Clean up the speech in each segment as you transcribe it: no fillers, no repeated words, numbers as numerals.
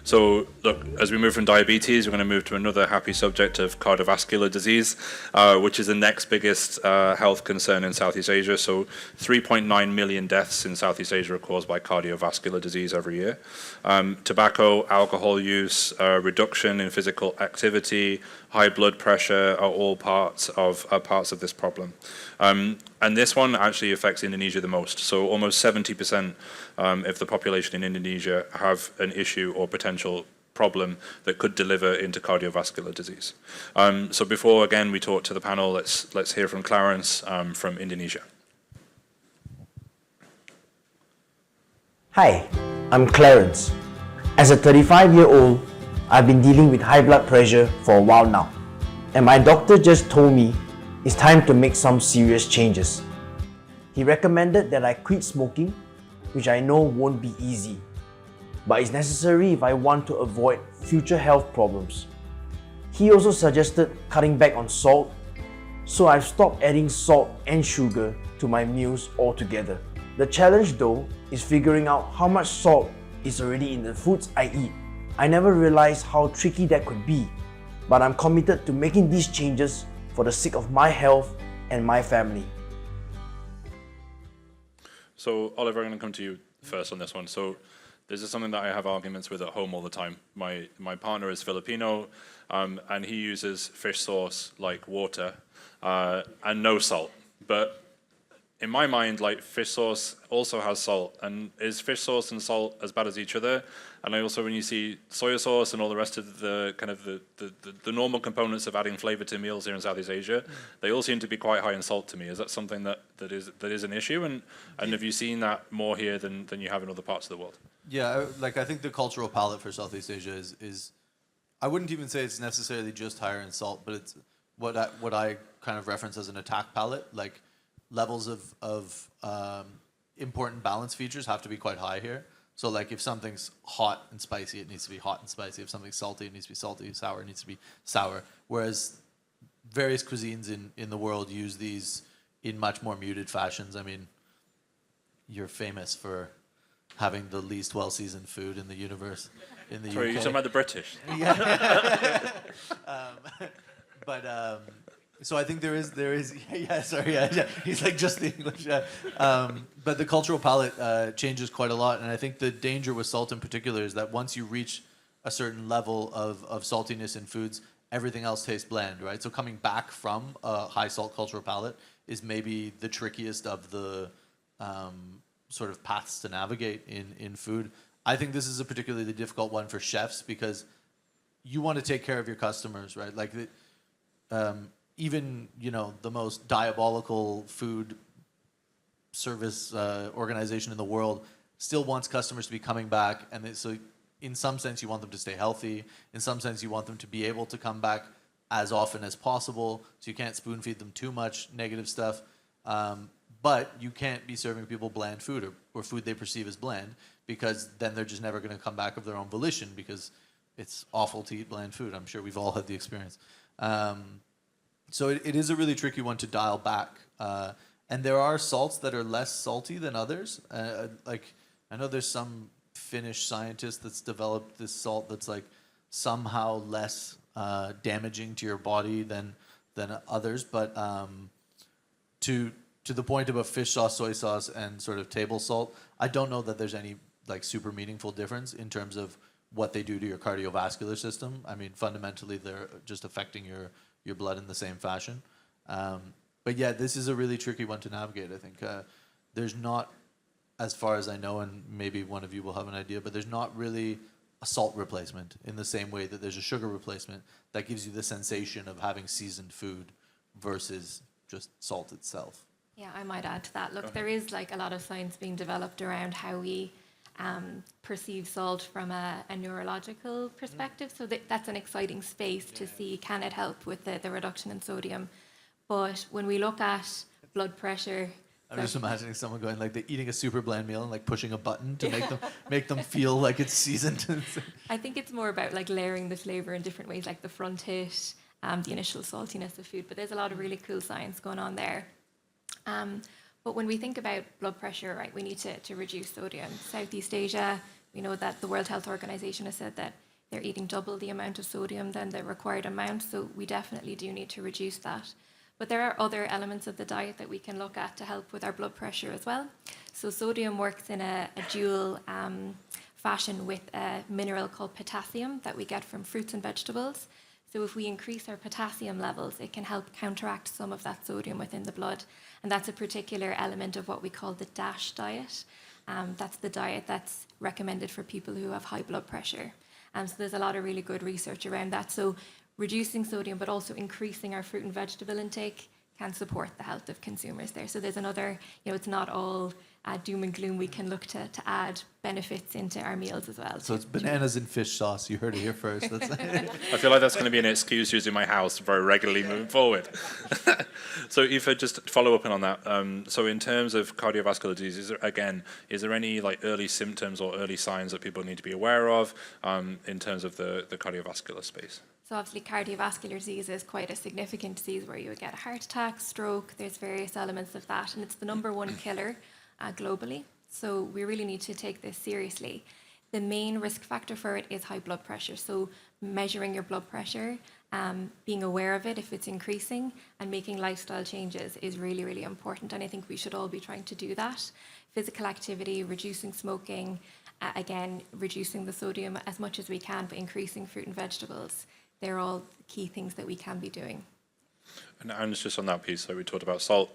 So look, as we move from diabetes, we're going to move to another happy subject of cardiovascular disease, which is the next biggest health concern in Southeast Asia. So 3.9 million deaths in Southeast Asia are caused by cardiovascular disease every year. Tobacco, alcohol use, reduction in physical activity, high blood pressure are all parts of this problem. And this one actually affects Indonesia the most. So almost 70% of the population in Indonesia have an issue or potential problem that could deliver into cardiovascular disease. So before, again, we talk to the panel, let's hear from Clarence from Indonesia. Hi, I'm Clarence. As a 35-year-old, I've been dealing with high blood pressure for a while now. And my doctor just told me it's time to make some serious changes. He recommended that I quit smoking, which I know won't be easy, but it's necessary if I want to avoid future health problems. He also suggested cutting back on salt, so I've stopped adding salt and sugar to my meals altogether. The challenge though is figuring out how much salt is already in the foods I eat. I never realized how tricky that could be, but I'm committed to making these changes for the sake of my health and my family. So Oliver, I'm going to come to you first on this one. So this is something that I have arguments with at home all the time. My partner is Filipino, and he uses fish sauce like water and no salt. But in my mind, like, fish sauce also has salt, and is fish sauce and salt as bad as each other? And I also, when you see soy sauce and all the rest of the kind of the normal components of adding flavor to meals here in Southeast Asia, they all seem to be quite high in salt to me. Is that something that is an issue? And have you seen that more here than you have in other parts of the world? Yeah, like, I think the cultural palate for Southeast Asia is I wouldn't even say it's necessarily just higher in salt, but it's what I kind of reference as an attack palate. Like, levels of important balance features have to be quite high here. So, like, if something's hot and spicy, it needs to be hot and spicy. If something's salty, it needs to be salty. Sour, it needs to be sour. Whereas various cuisines in the world use these in much more muted fashions. I mean, you're famous for having the least well-seasoned food in the universe in the UK. Sorry, you're talking about the British? Yeah. So I think there is yeah, sorry, yeah, he's like just the English, yeah. But the cultural palate changes quite a lot, and I think the danger with salt in particular is that once you reach a certain level of saltiness in foods, everything else tastes bland, right? So coming back from a high salt cultural palate is maybe the trickiest of the sort of paths to navigate in food. I think this is a particularly difficult one for chefs because you want to take care of your customers, right? Like, even, you know, the most diabolical food service organization in the world still wants customers to be coming back, and so in some sense you want them to stay healthy. In some sense you want them to be able to come back as often as possible, so you can't spoon feed them too much negative stuff. But you can't be serving people bland food or food they perceive as bland, because then they're just never going to come back of their own volition, because it's awful to eat bland food. I'm sure we've all had the experience. So it is a really tricky one to dial back. And there are salts that are less salty than others. Like, I know there's some Finnish scientist that's developed this salt that's like somehow less damaging to your body than others. But to the point about fish sauce, soy sauce, and sort of table salt, I don't know that there's any like super meaningful difference in terms of what they do to your cardiovascular system. I mean, fundamentally, they're just affecting your blood in the same fashion. But yeah, this is a really tricky one to navigate, I think. There's not, as far as I know, and maybe one of you will have an idea, but there's not really a salt replacement in the same way that there's a sugar replacement that gives you the sensation of having seasoned food versus just salt itself. Yeah, I might add to that. Look, there is like a lot of science being developed around how we perceive salt from a neurological perspective. So that's an exciting space to see, can it help with the reduction in sodium? But when we look at blood pressure... I'm just imagining someone going like they're eating a super bland meal and like pushing a button to make them feel like it's seasoned. I think it's more about like layering the flavor in different ways, like the front hit, the initial saltiness of food. But there's a lot of really cool science going on there. But when we think about blood pressure, right, we need to reduce sodium. Southeast Asia, We know that the World Health Organization has said that they're eating double the amount of sodium than the required amount, so we definitely do need to reduce that. But there are other elements of the diet that we can look at to help with our blood pressure as well. So sodium works in a dual fashion with a mineral called potassium that we get from fruits and vegetables. So if we increase our potassium levels, it can help counteract some of that sodium within the blood. And that's a particular element of what we call the DASH diet. That's the diet that's recommended for people who have high blood pressure. So there's a lot of really good research around that. So reducing sodium, but also increasing our fruit and vegetable intake can support the health of consumers there. So there's another, it's not all doom and gloom. We can look to add benefits into our meals as well. So it's bananas and fish sauce. You heard it here first. That's I feel like that's going to be an excuse used in my house very regularly moving forward. So Aoife, just follow up on that. So in terms of cardiovascular disease, is there any like early symptoms or early signs that people need to be aware of in terms of the cardiovascular space? So obviously cardiovascular disease is quite a significant disease where you would get a heart attack, stroke, there's various elements of that, and it's the number one killer globally. So we really need to take this seriously. The main risk factor for it is high blood pressure. So measuring your blood pressure, being aware of it if it's increasing, and making lifestyle changes is really, really important. And I think we should all be trying to do that. Physical activity, reducing smoking, again, reducing the sodium as much as we can, but increasing fruit and vegetables. They're all key things that we can be doing. And it's just on that piece, so we talked about salt.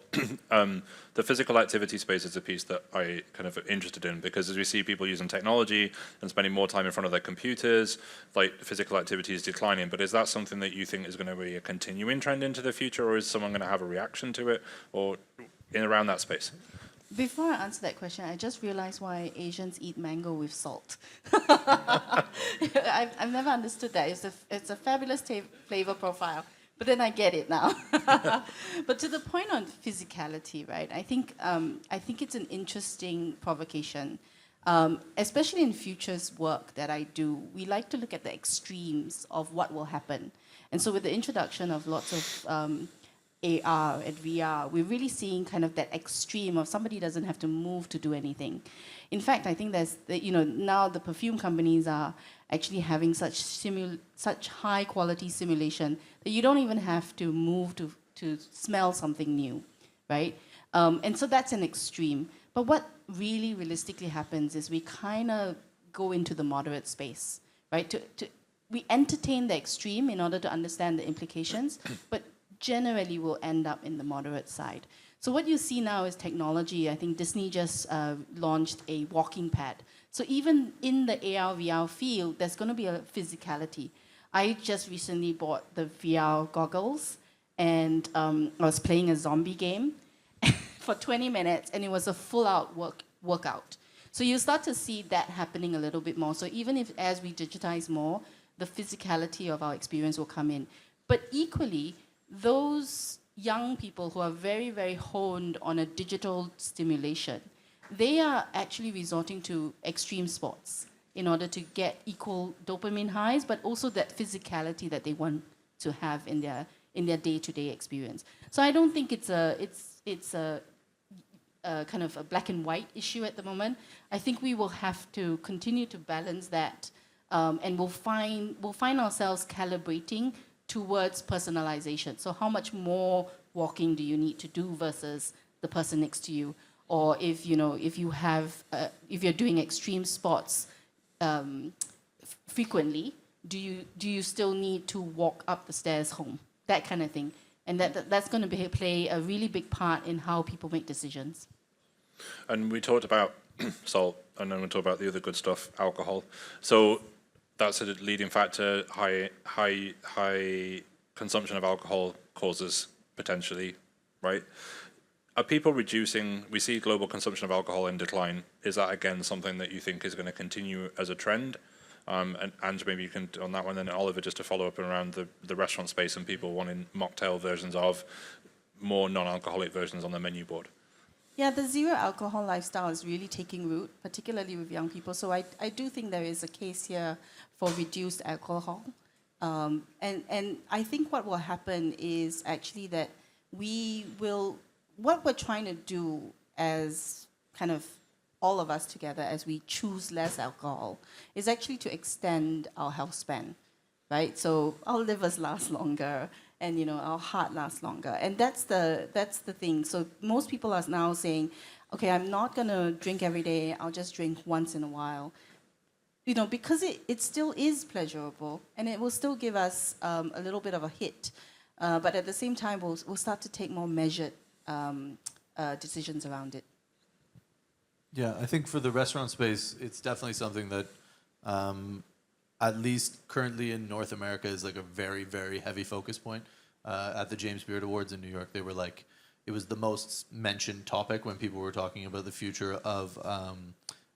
The physical activity space is a piece that I kind of interested in, because as we see people using technology and spending more time in front of their computers, like physical activity is declining. But is that something that you think is going to be a continuing trend into the future, or is someone going to have a reaction to it, or in around that space? Before I answer that question, I just realized why Asians eat mango with salt. I've never understood that. It's a fabulous flavor profile, but then I get it now. But to the point on physicality, right? I think it's an interesting provocation, especially in futures work that I do. We like to look at the extremes of what will happen, and so with the introduction of lots of AR and VR, we're really seeing kind of that extreme of somebody doesn't have to move to do anything. In fact, I think now the perfume companies are actually having such high quality simulation that you don't even have to move to smell something new, right? And so that's an extreme. But what really realistically happens is we kind of go into the moderate space, right? We entertain the extreme in order to understand the implications, but generally will end up in the moderate side. So what you see now is technology. I think Disney just launched a walking pad. So even in the AR, VR field, there's going to be a physicality. I just recently bought the VR goggles, and I was playing a zombie game for 20 minutes, and it was a full-out workout. So you start to see that happening a little bit more. So even if as we digitize more, the physicality of our experience will come in. But equally, those young people who are very, very honed on a digital stimulation, they are actually resorting to extreme sports in order to get equal dopamine highs, but also that physicality that they want to have in their day-to-day experience. So I don't think it's a kind of a black and white issue at the moment. I think we will have to continue to balance that, and we'll find ourselves calibrating towards personalization. So how much more walking do you need to do versus the person next to you? Or if you're doing extreme sports frequently, do you still need to walk up the stairs home? That kind of thing. And that's going to play a really big part in how people make decisions. And we talked about salt, and then we talked about the other good stuff, alcohol. So that's a leading factor. High consumption of alcohol causes potentially, right? Are people reducing? We see global consumption of alcohol in decline. Is that again something that you think is going to continue as a trend? And Ange, maybe you can on that one, and then Oliver, just to follow up around the restaurant space and people wanting mocktail versions of more non-alcoholic versions on the menu board. Yeah, the zero alcohol lifestyle is really taking root, particularly with young people. So I do think there is a case here for reduced alcohol. And I think what will happen is actually that what we're trying to do as kind of all of us together as we choose less alcohol is actually to extend our health span, right? So our livers last longer, and our heart lasts longer, and that's the thing. So most people are now saying, okay, I'm not gonna drink every day. I'll just drink once in a while, because it still is pleasurable, and it will still give us a little bit of a hit, but at the same time, we'll start to take more measured decisions around it. Yeah, I think for the restaurant space, it's definitely something that, at least currently in North America, is like a very, very heavy focus point. At the James Beard Awards in New York, they were like, it was the most mentioned topic when people were talking about the future of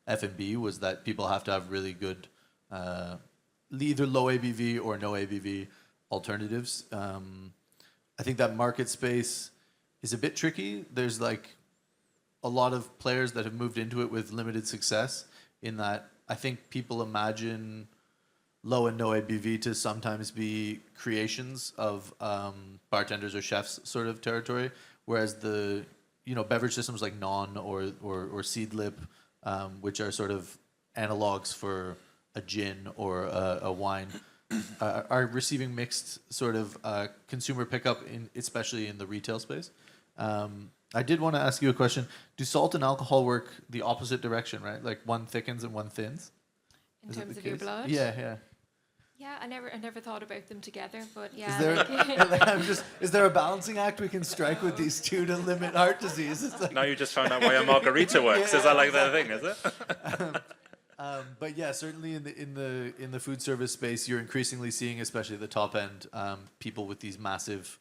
F&B, was that people have to have really good, either low ABV or no ABV alternatives. I think that market space is a bit tricky. There's like a lot of players that have moved into it with limited success, in that I think people imagine low and no ABV to sometimes be creations of bartenders or chefs sort of territory, whereas the beverage systems like Non or Seed Lip, which are sort of analogs for a gin or a wine, are receiving mixed sort of consumer pickup, especially in the retail space. I did want to ask you a question. Do salt and alcohol work the opposite direction, right? Like one thickens and one thins? In Is it terms the of your case? blood? Yeah. Yeah, I never thought about them together, but yeah. Is there is there a balancing act we can strike with these two to limit heart disease? It's like, Now you just found out why a margarita works. Is that like the thing, is it? but yeah, certainly in the food service space, you're increasingly seeing, especially at the top end, people with these massive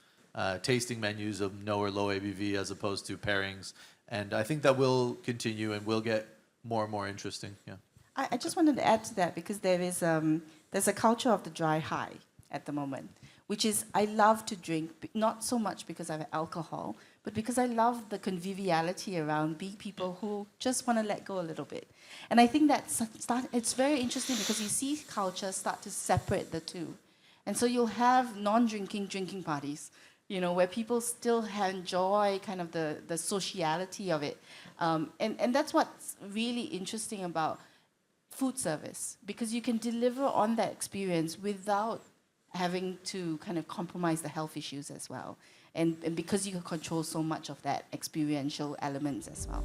tasting menus of no or low ABV as opposed to pairings, and I think that will continue and will get more and more interesting. Yeah. I just wanted to add to that, because there's a culture of the dry high at the moment, which is, I love to drink, not so much because I have alcohol, but because I love the conviviality around being people who just want to let go a little bit. And I think it's very interesting, because you see culture start to separate the two. And so you'll have non-drinking drinking parties, where people still enjoy kind of the sociality of it. And that's what's really interesting about food service, because you can deliver on that experience without having to kind of compromise the health issues as well. And because you can control so much of that experiential elements as well.